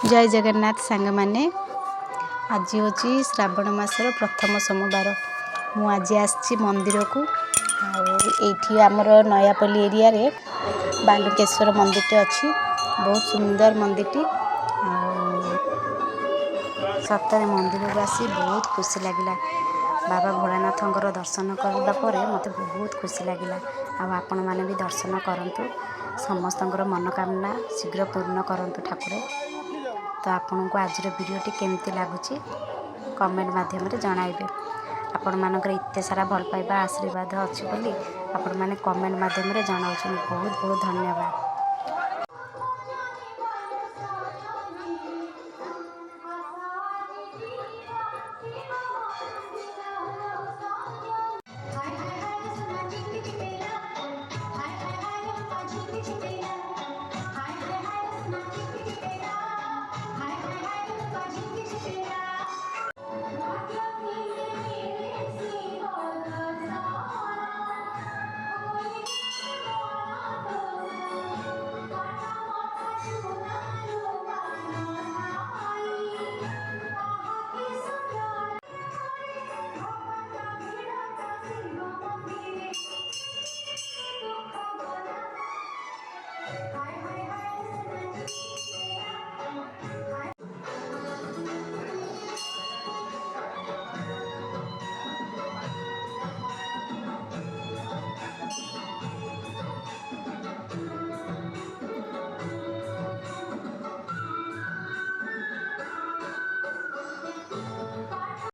जय जगन्नाथ सांग मैंने आज हूँ श्रावण मासर प्रथम सोमवार मु आज आसी मंदिर को ये आमर नयापल्ली एरिया रे बालुकेश्वर मंदिर अच्छी बहुत सुंदर मंदिर सप्ताह मंदिर को आसी बहुत खुशी लगिला। बाबा भोलानाथ दर्शन करला परे मते बहुत खुशी लगिला। आपण माने भी दर्शन करंतु समस्त मनोकामना शीघ्र पूर्ण करंतु ठाकुर। तो आपन को आज वीडियोटी केमती लगुच कमेंट माध्यम जणाइबे। आपण मानकर इत्ते सारा भल पाइबा आशीर्वाद अच्छी बोली आपण माने कमेंट माध्यम जनाउछन। बहुत बहुत धन्यवाद।